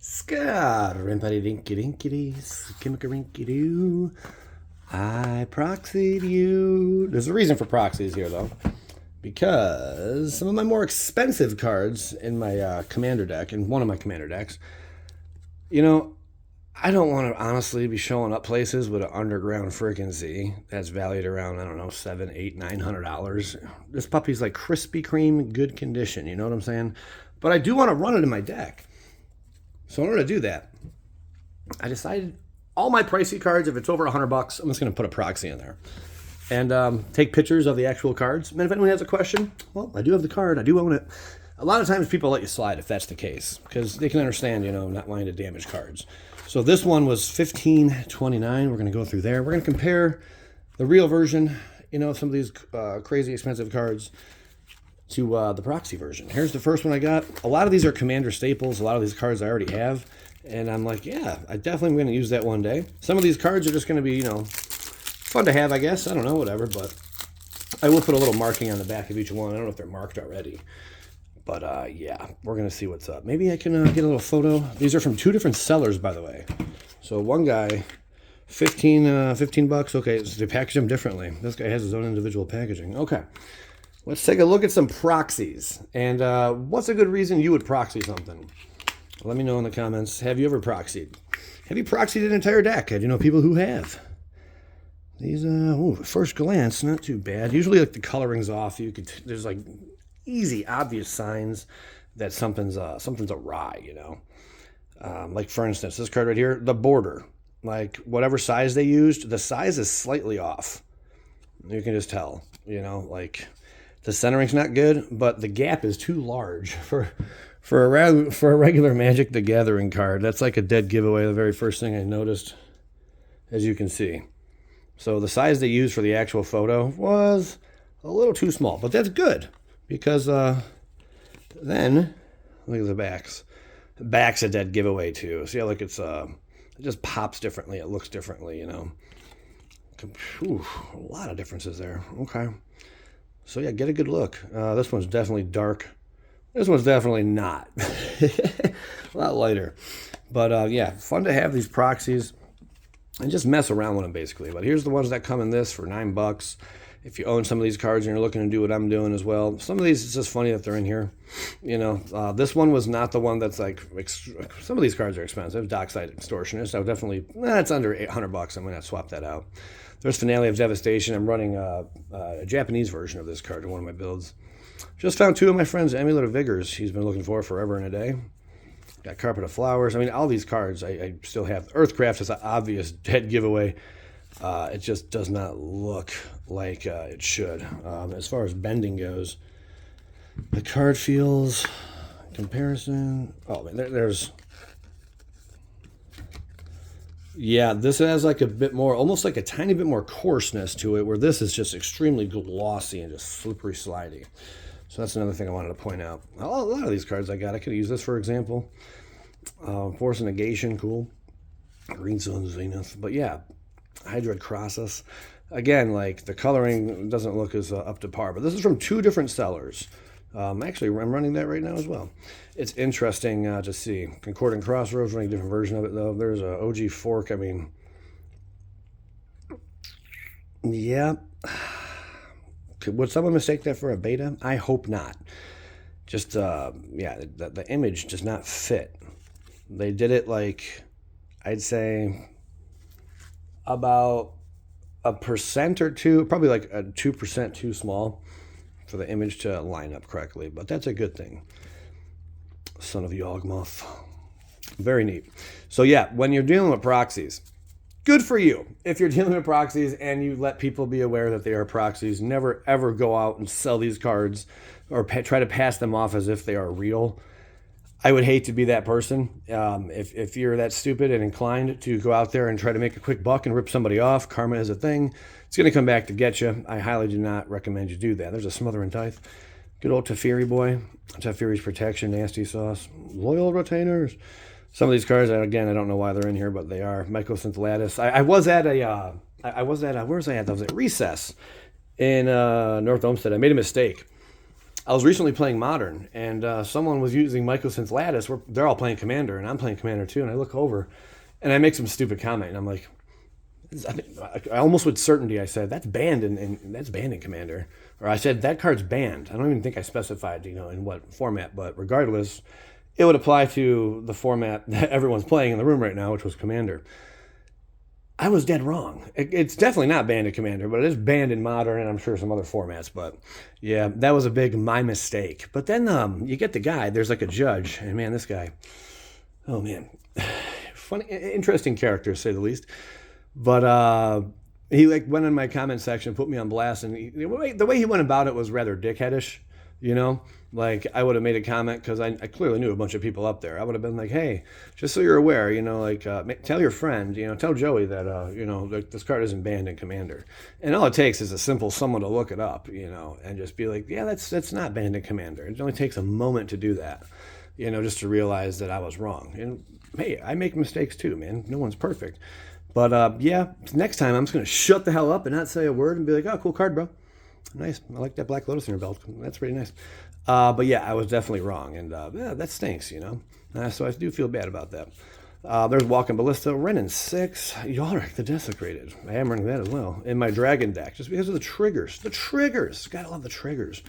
Scar-rimpity-dinky-dinky-dee, skimmicky-rinky-doo. I proxied you. There's a reason for proxies here, though. Because some of my more expensive cards in my commander deck, in one of my commander decks, I don't want to honestly be showing up places with an underground frequency that's valued around, I don't know, $700, $800, $900. This puppy's like Krispy Kreme, good condition, you know what I'm saying? But I do want to run it in my deck. So in order to do that, I decided all my pricey cards, if it's over $100, I'm just going to put a proxy in there. And take pictures of the actual cards. And if anyone has a question, well, I do have the card. I do own it. A lot of times people let you slide if that's the case, because they can understand, not wanting to damage cards. So this one was $15.29. We're going to go through there. We're going to compare the real version, of some of these crazy expensive cards to the Proxy version. Here's the first one I got. A lot of these are Commander staples. A lot of these cards I already have. And I'm like, yeah, I definitely am going to use that one day. Some of these cards are just going to be, fun to have, I guess. I don't know, whatever. But I will put a little marking on the back of each one. I don't know if they're marked already. But, yeah, we're going to see what's up. Maybe I can get a little photo. These are from two different sellers, by the way. So one guy, $15. Okay, so they package them differently. This guy has his own individual packaging. Okay. Let's take a look at some proxies. And what's a good reason you would proxy something? Let me know in the comments. Have you ever proxied? Have you proxied an entire deck? Do you know people who have? These, at first glance, not too bad. Usually, like, the coloring's off. There's like easy, obvious signs that something's awry. Like for instance, this card right here, the border. Like whatever size they used, the size is slightly off. You can just tell. Like. The centering's not good, but the gap is too large for a regular Magic the Gathering card. That's like a dead giveaway, the very first thing I noticed, as you can see. So the size they used for the actual photo was a little too small, but that's good because then, look at the backs. The back's a dead giveaway too. See how like it just pops differently, it looks differently, Ooh, a lot of differences there. Okay. So yeah, get a good look. This one's definitely dark. This one's definitely not. A lot lighter. But yeah, fun to have these proxies and just mess around with them basically. But here's the ones that come in this for $9. If you own some of these cards and you're looking to do what I'm doing as well. Some of these, it's just funny that they're in here. This one was not the one that's like, some of these cards are expensive. Dockside Extortionist. I would definitely, it's under $800. I'm going to swap that out. There's Finale of Devastation. I'm running a Japanese version of this card in one of my builds. Just found two of my friends' Amulet of Vigors. He's been looking for forever and a day. Got Carpet of Flowers. I mean, all these cards I still have. Earthcraft is an obvious dead giveaway. It just does not look like it should. As far as bending goes, the card feels comparison. Oh, man, there's... Yeah, this has like a bit more, almost like a tiny bit more coarseness to it, where this is just extremely glossy and just slippery slidey. So that's another thing I wanted to point out. A lot of these cards I got, I could use this for example. Force of Negation, cool. Green Sun Zenith. But yeah, Hydroid Crossus. Again, like the coloring doesn't look as up to par, but this is from two different sellers. Actually, I'm running that right now as well. It's interesting to see. Concordant Crossroads running a different version of it, though. There's a OG Fork. I mean, yeah. Would someone mistake that for a beta? I hope not. Just, yeah, the image does not fit. They did it like, I'd say, about 1% or 2, probably like a 2% too small for the image to line up correctly, but that's a good thing. Son of Yawgmoth. Very neat. So yeah, when you're dealing with proxies, good for you. If you're dealing with proxies and you let people be aware that they are proxies, never ever go out and sell these cards or try to pass them off as if they are real. I would hate to be that person. If you're that stupid and inclined to go out there and try to make a quick buck and rip somebody off, karma is a thing. It's going to come back to get you. I highly do not recommend you do that. There's a Smother and Tithe. Good old Teferi boy. Teferi's Protection, Nasty Sauce. Loyal Retainers. Some of these cards, again, I don't know why they're in here, but they are. Mycosynth. I was at where was I at? I was at Recess in North Olmsted. I made a mistake. I was recently playing Modern, and someone was using Mycosynth Lattice. They're all playing Commander, and I'm playing Commander too. And I look over, and I make some stupid comment, and I'm like, I almost with certainty I said that's banned in Commander, or I said that card's banned. I don't even think I specified, in what format, but regardless, it would apply to the format that everyone's playing in the room right now, which was Commander. I was dead wrong. It's definitely not banned in Commander, but it is banned in Modern and I'm sure some other formats. But yeah, that was a big my mistake. But then you get the guy. There's like a judge, and man, this guy, oh man, funny, interesting character to say the least. But he like went in my comment section, put me on blast, and the way he went about it was rather dickheadish. Like I would have made a comment because I clearly knew a bunch of people up there. I would have been like, hey, just so you're aware, tell your friend, tell Joey that, like this card isn't banned in Commander. And all it takes is a simple someone to look it up, and just be like, yeah, that's not banned in Commander. It only takes a moment to do that, just to realize that I was wrong. And hey, I make mistakes too, man. No one's perfect. But yeah, next time I'm just going to shut the hell up and not say a word and be like, oh, cool card, bro. Nice. I like that Black Lotus in your belt. That's pretty nice. But yeah, I was definitely wrong. And yeah, that stinks, so I do feel bad about that. There's Walking Ballista, Renin 6, Yalric the Desecrated. I am running that as well in my Dragon deck just because of the triggers. The triggers! Gotta love the triggers.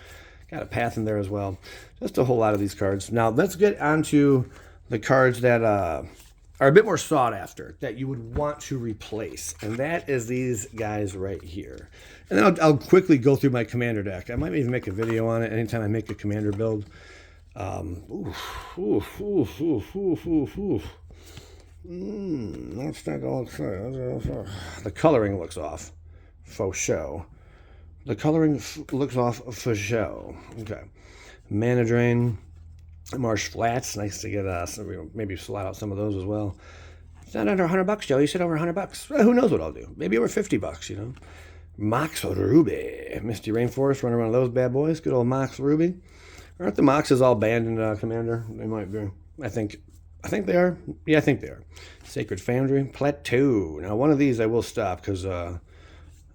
Got a Path in there as well. Just a whole lot of these cards. Now, let's get onto the cards that are a bit more sought after, that you would want to replace. And that is these guys right here. And then I'll quickly go through my Commander deck. I might even make a video on it anytime I make a Commander build. That's not all the coloring looks off. Faux show. The coloring looks off for show. Okay. Mana Drain. Marsh Flats. Nice to get maybe slot out some of those as well. It's not under $100, Joe. You said over $100. Well, who knows what I'll do? Maybe over $50, Mox Ruby. Misty Rainforest, running around those bad boys. Good old Mox Ruby. Aren't the Moxes all banned in Commander? They might be. I think they are. Yeah, I think they are. Sacred Foundry. Plateau. Now, one of these I will stop because I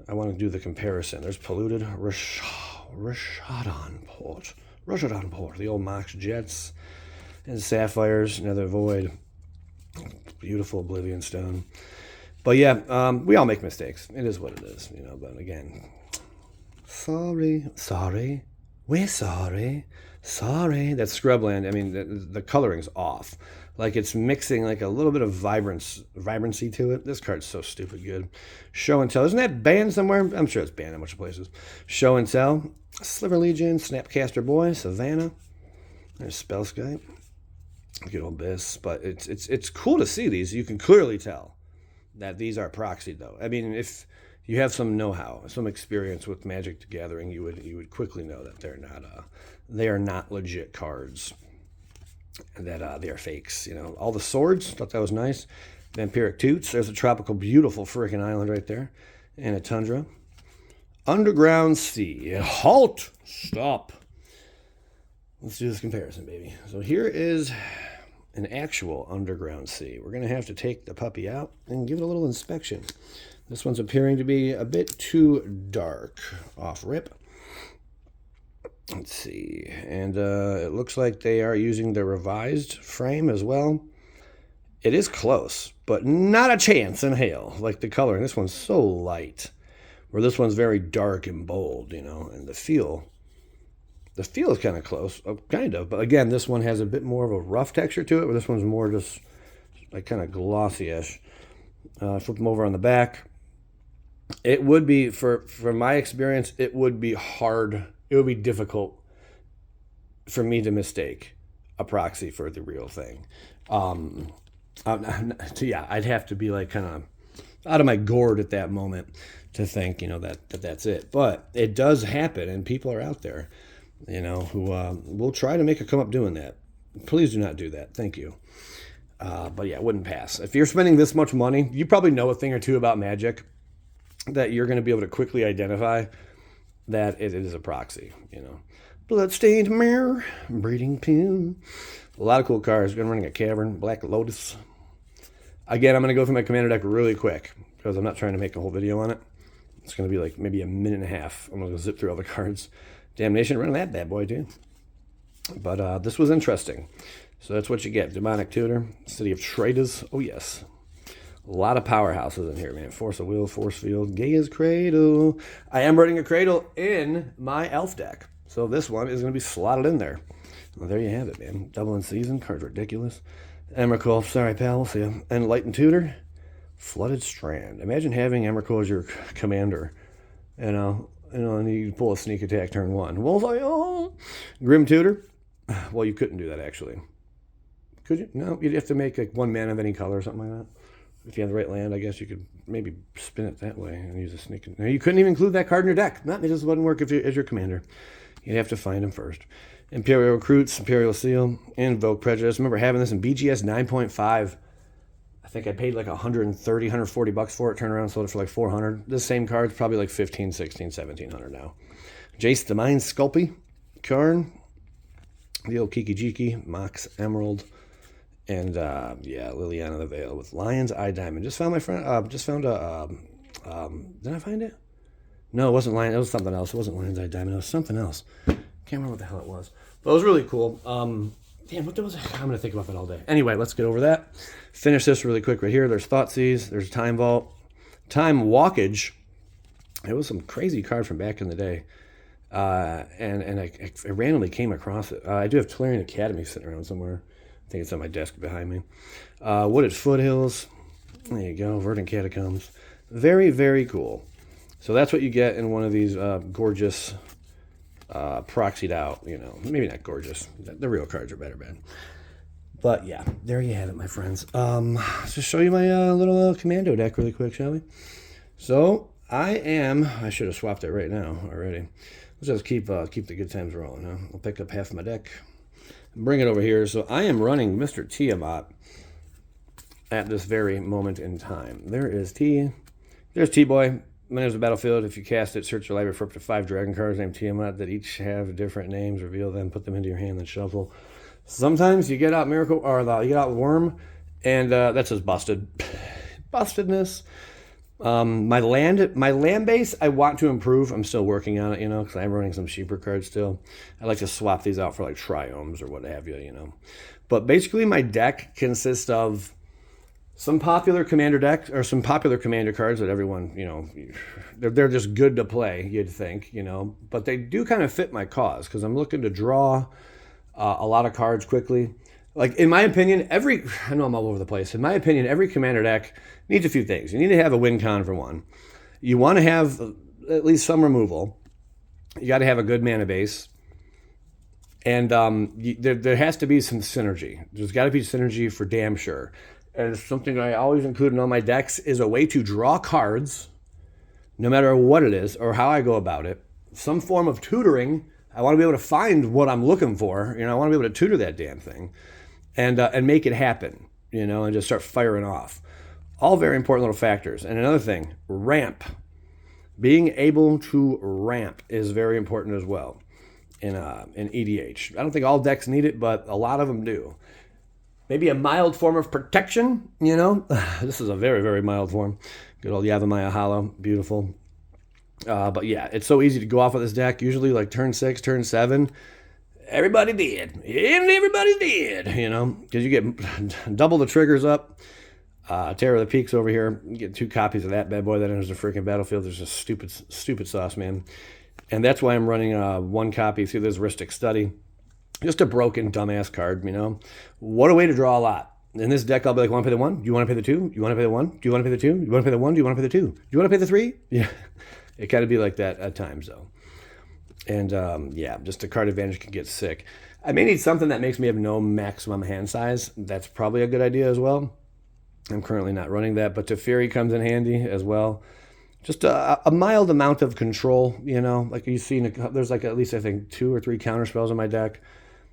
want to do the comparison. There's Polluted. Rashadon Port. The old Mox Jets. And Sapphires. Another Void. Beautiful Oblivion Stone. But yeah, we all make mistakes. It is what it is, but again, sorry, we're sorry. That's Scrubland. I mean, the coloring's off. Like it's mixing like a little bit of vibrancy to it. This card's so stupid good. Show and Tell. Isn't that banned somewhere? I'm sure it's banned in a bunch of places. Show and Tell. Sliver Legion, Snapcaster Boy, Savannah. There's Spellskite. Good old Biss. But it's cool to see these. You can clearly tell that these are proxy, though. I mean, if you have some know-how, some experience with Magic the Gathering, you would quickly know that they are not legit cards. That they are fakes. All the swords. Thought that was nice. Vampiric Toots. There's a tropical, beautiful freaking island right there, and a tundra. Underground Sea. Halt. Stop. Let's do this comparison, baby. So here is an actual Underground Sea. We're going to have to take the puppy out and give it a little inspection. This one's appearing to be a bit too dark. Off rip. Let's see. And it looks like they are using the revised frame as well. It is close, but not a chance in hell. Like the coloring. This one's so light. Where this one's very dark and bold, and the feel is kind of close, kind of. But again, this one has a bit more of a rough texture to it, where this one's more just like kind of glossy-ish. Flip them over on the back. It would be, from my experience, it would be hard. It would be difficult for me to mistake a proxy for the real thing. Yeah, I'd have to be like kind of out of my gourd at that moment to think, that's it. But it does happen, and people are out there, who will try to make a come up doing that. Please do not do that. Thank you. But yeah, it wouldn't pass. If you're spending this much money, you probably know a thing or two about Magic that you're going to be able to quickly identify that it is a proxy, Bloodstained Mirror, Breeding Pin. A lot of cool cards. I'm running a Cavern, Black Lotus. Again, I'm going to go through my Commander deck really quick because I'm not trying to make a whole video on it. It's going to be like maybe a minute and a half. I'm going to zip through all the cards. Damnation running that bad boy too. But this was interesting. So that's what you get. Demonic Tutor, City of Traders. Oh, yes. A lot of powerhouses in here, man. Force of Will, Force Field, Gaia's Cradle. I am running a Cradle in my Elf deck. So this one is going to be slotted in there. Well, there you have it, man. Double in Season. Card's ridiculous. Emrakul. Sorry, pal. We'll see you. Enlightened Tutor. Flooded Strand. Imagine having Emrakul as your commander. And you pull a sneak attack turn 1. Well, oh. Grim Tutor. Well, you couldn't do that, actually. Could you? No, you'd have to make like 1 mana of any color or something like that. If you have the right land, I guess you could maybe spin it that way and use a sneak. No, you couldn't even include that card in your deck. No, it just wouldn't work if you as your commander. You'd have to find him first. Imperial Recruits, Imperial Seal, Invoke Prejudice. I remember having this in BGS 9.5. I think I paid like 130, 140 bucks for it. Turned around and sold it for like 400. This same card's probably like 15, 16, 1700 now. Jace the Mind Sculpey, Karn, the old Kiki Jiki, Mox Emerald. And, Liliana the Veil with Lion's Eye Diamond. Just found my friend, did I find it? No, it wasn't Lion, it was something else. It wasn't Lion's Eye Diamond, it was something else. Can't remember what the hell it was. But it was really cool. Damn, what was it? I'm going to think about that all day. Anyway, let's get over that. Finish this really quick right here. There's Thoughtseize, there's Time Vault, Time Walkage. It was some crazy card from back in the day. And I randomly came across it. I do have Tolarian Academy sitting around somewhere. I think it's on my desk behind me. Wooded Foothills. There you go. Verdant Catacombs. Very, very cool. So that's what you get in one of these gorgeous proxied out, maybe not gorgeous. The real cards are better, man. But yeah, there you have it, my friends. Let's just show you my little commando deck really quick, shall we? So I should have swapped it right now already. Let's just keep the good times rolling. Huh? I'll pick up half my deck. Bring it over here. So I am running Mr. Tiamat at this very moment in time. There's T-Boy. Manage the battlefield. If you cast it, search your library for up to 5 dragon cards named Tiamat that each have different names. Reveal them, put them into your hand, then shuffle. Sometimes you get out Miracle, or you get out Worm, and that's just busted. Bustedness. My land base, I want to improve. I'm still working on it, because I'm running some Sheeper cards still. I like to swap these out for like Triomes or what have you, But basically my deck consists of some popular commander decks, or some popular commander cards that everyone, they're just good to play, you'd think, But they do kind of fit my cause, because I'm looking to draw a lot of cards quickly. Like, in my opinion, I know I'm all over the place. In my opinion, every commander deck needs a few things. You need to have a win con for one. You want to have at least some removal. You got to have a good mana base. And there has to be some synergy. There's got to be synergy for damn sure. And something I always include in all my decks is a way to draw cards, no matter what it is or how I go about it. Some form of tutoring. I want to be able to find what I'm looking for. I want to be able to tutor that damn thing. And make it happen, and just start firing off. All very important little factors. And another thing, ramp. Being able to ramp is very important as well in EDH. I don't think all decks need it, but a lot of them do. Maybe a mild form of protection, This is a very, very mild form. Good old Yavimaya Hollow, beautiful. But yeah, it's so easy to go off of this deck. Usually like turn 6, turn 7. Everybody did. And everybody did, because you get double the triggers up. Terror of the Peaks over here. You get 2 copies of that bad boy that enters the freaking battlefield. There's just stupid sauce, man. And that's why I'm running 1 copy through this Ristic Study. Just a broken, dumbass card, What a way to draw a lot. In this deck, I'll be like, want to pay the 1? Do you want to pay the 2? Do you want to pay the 1? Do you want to pay the 2? Do you want to pay the 1? Do you want to pay the 2? Do you want to pay the 3? Yeah. It got to be like that at times, though. And, just a card advantage can get sick. I may need something that makes me have no maximum hand size. That's probably a good idea as well. I'm currently not running that, but Teferi comes in handy as well. Just a mild amount of control, Like you see, there's like at least, I think, 2 or 3 counter spells in my deck.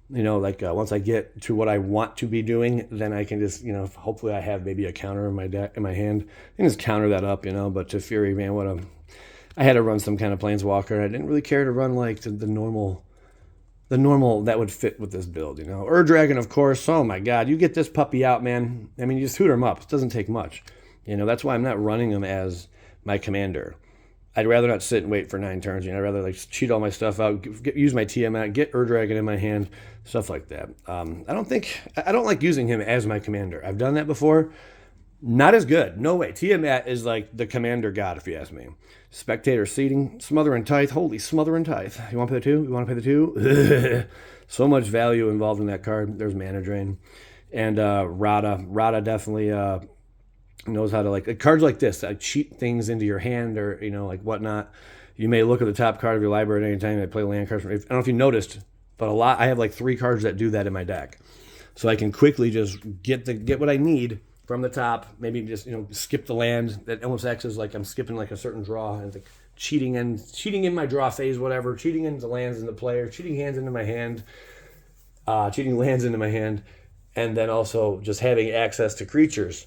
Once I get to what I want to be doing, then I can just, hopefully I have maybe a counter in my deck, in my hand. I can just counter that up, But Teferi, man, I had to run some kind of Planeswalker. I didn't really care to run like the normal that would fit with this build, Ur-Dragon, of course. Oh my God, you get this puppy out, man. I mean, you just hoot him up. It doesn't take much. That's why I'm not running him as my commander. I'd rather not sit and wait for 9 turns. I'd rather like cheat all my stuff out, use my TM get Dragon in my hand, stuff like that. I don't like using him as my commander. I've done that before. Not as good. No way. Tiamat is like the commander god, if you ask me. Spectator seating, smother and tithe. Holy smother and tithe. You want to pay the 2? You want to pay the 2? So much value involved in that card. There's mana drain. And Rada. Rada definitely knows how to like cards like this. Cheat things into your hand or, like whatnot. You may look at the top card of your library at any time. I play land cards. I don't know if you noticed, but I have like 3 cards that do that in my deck. So I can quickly just get what I need from the top, maybe just skip the land. That almost acts as like I'm skipping like a certain draw and like cheating in my draw phase, whatever. Cheating into lands in the player, cheating hands into my hand, cheating lands into my hand, and then also just having access to creatures,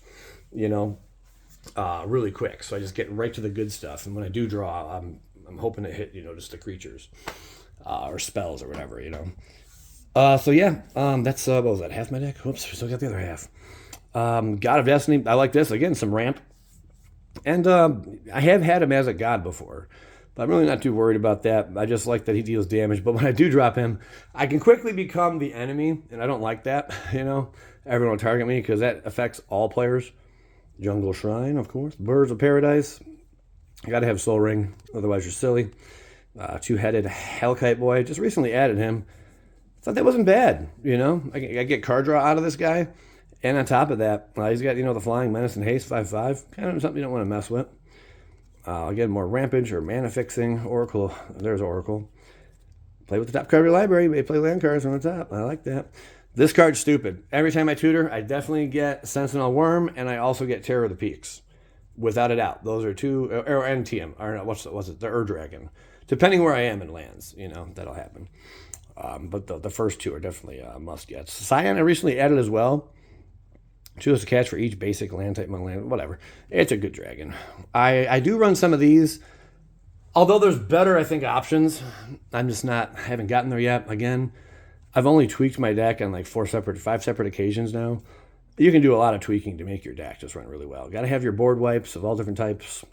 really quick. So I just get right to the good stuff. And when I do draw, I'm hoping to hit just the creatures or spells or whatever. So yeah, that's what was that? Half my deck. Whoops, we still got the other half. God of Destiny, I like this. Again, some ramp. And I have had him as a god before, but I'm really not too worried about that. I just like that he deals damage. But when I do drop him, I can quickly become the enemy, and I don't like that. Everyone will target me because that affects all players. Jungle Shrine, of course. Birds of Paradise. You got to have Soul Ring, otherwise you're silly. Two-headed Hellkite Boy. Just recently added him. Thought that wasn't bad. I get card draw out of this guy. And on top of that, he's got, the Flying Menace and Haste 5/5. Kind of something you don't want to mess with. Again, more Rampage or Mana Fixing. Oracle. There's Oracle. Play with the top card of your library. You may play land cards on the top. I like that. This card's stupid. Every time I tutor, I definitely get Sentinel Worm, and I also get Terror of the Peaks. Without a doubt. Those are 2, or NTM. Or no, what's it? The Dragon. Depending where I am in lands, that'll happen. But the first 2 are definitely must-gets. Scion I recently added as well. Choose a catch for each basic land type, whatever. It's a good dragon. I do run some of these, although there's better, I think, options. I'm just haven't gotten there yet. Again, I've only tweaked my deck on like 5 separate occasions now. You can do a lot of tweaking to make your deck just run really well. Got to have your board wipes of all different types.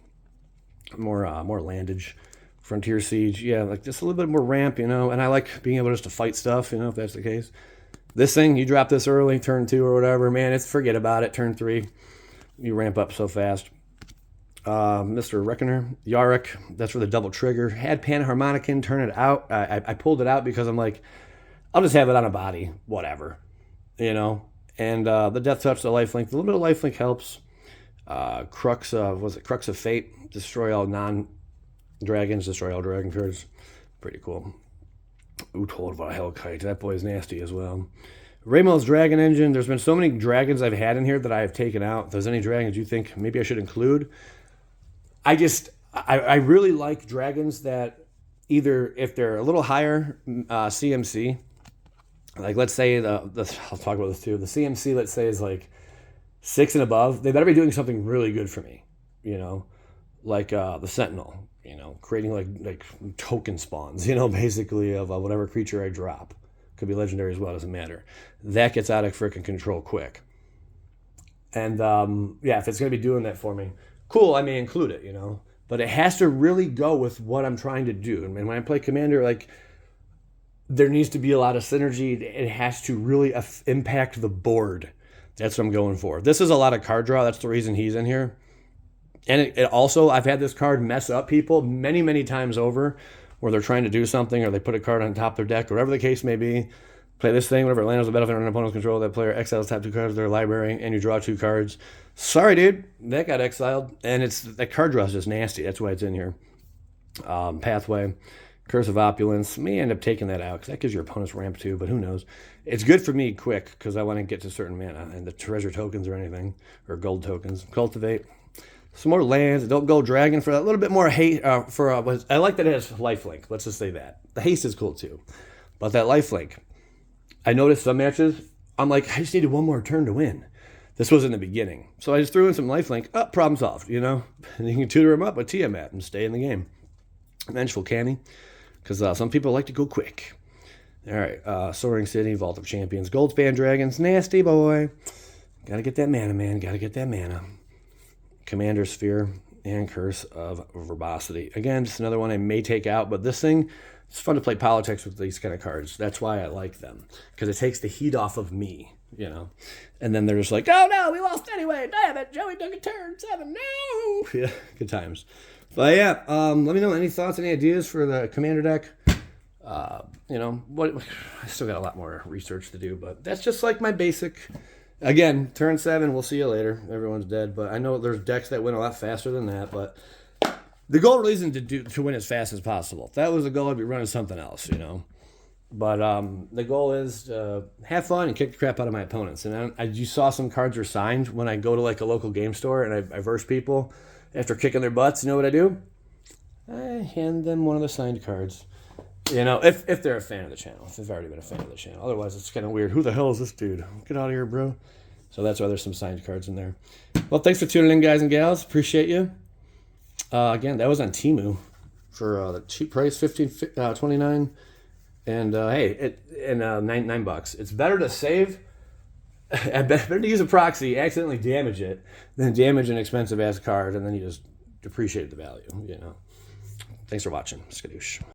More landage. Frontier Siege. Yeah, like just a little bit more ramp, and I like being able just to fight stuff, if that's the case. This thing, you drop this early, turn 2 or whatever, man, forget about it. Turn 3, you ramp up so fast. Mr. Reckoner, Yarick, that's for the double trigger. Had Panharmonicon, turn it out. I pulled it out because I'm like, I'll just have it on a body, whatever, And the Death Touch, the Lifelink, a little bit of Lifelink helps. Crux of Fate, destroy all non-dragons, destroy all dragon cards. Pretty cool. Utolva Hellkite. That boy's nasty as well. Raymel's Dragon Engine. There's been so many dragons I've had in here that I have taken out. If there's any dragons you think maybe I should include, I really like dragons that either, if they're a little higher CMC, like let's say I'll talk about this too. The CMC, let's say, is like 6 and above. They better be doing something really good for me, like the Sentinel. Creating like token spawns, basically of whatever creature I drop. Could be legendary as well, doesn't matter. That gets out of freaking control quick. And if it's going to be doing that for me, cool, I may include it, But it has to really go with what I'm trying to do. And when I play Commander, like, there needs to be a lot of synergy. It has to really impact the board. That's what I'm going for. This is a lot of card draw. That's the reason he's in here. And it also, I've had this card mess up people many, many times over where they're trying to do something or they put a card on top of their deck, or whatever the case may be. Play this thing, whenever it lands on the battlefield under an opponent's control, that player exiles top 2 cards of their library and you draw 2 cards. Sorry, dude. That got exiled. And that card draw is just nasty. That's why it's in here. Pathway, Curse of Opulence. May end up taking that out because that gives your opponent's ramp too, but who knows. It's good for me quick because I want to get to certain mana and the treasure tokens or anything, or gold tokens. Cultivate. Some more lands. Don't go dragon for a little bit more hate. I like that it has lifelink. Let's just say that. The haste is cool too. But that lifelink, I noticed some matches, I'm like, I just needed one more turn to win. This was in the beginning. So I just threw in some lifelink. Problem solved, And you can tutor them up with Tiamat and stay in the game. Vengeful Canny, because some people like to go quick. All right, Soaring City, Vault of Champions, Goldspan Dragons, nasty boy. Gotta get that mana, man. Gotta get that mana. Commander Sphere. and Curse of Verbosity. Again, just another one I may take out, but this thing, it's fun to play politics with these kind of cards. That's why I like them, because it takes the heat off of me, you know. And then they're just like, oh no, we lost anyway. Damn it, Joey took a turn 7. No. Yeah, good times. But yeah, let me know any thoughts, any ideas for the Commander deck. You know, I still got a lot more research to do, but that's just like my basic. Again, turn 7, we'll see you later. Everyone's dead, but I know there's decks that win a lot faster than that, but the goal really isn't to win as fast as possible. If that was the goal, I'd be running something else, you know. But the goal is to have fun and kick the crap out of my opponents. And you saw some cards are signed when I go to like a local game store and I verse people after kicking their butts. You know what I do? I hand them one of the signed cards. You know, if they're a fan of the channel. If they've already been a fan of the channel. Otherwise, it's kind of weird. Who the hell is this dude? Get out of here, bro. So that's why there's some signed cards in there. Well, thanks for tuning in, guys and gals. Appreciate you. Again, that was on TEMU for the cheap price, $15.29. And hey, $9. It's better to save. Better to use a proxy, accidentally damage it, than damage an expensive ass card, and then you just depreciate the value. You know. Thanks for watching. Skadoosh.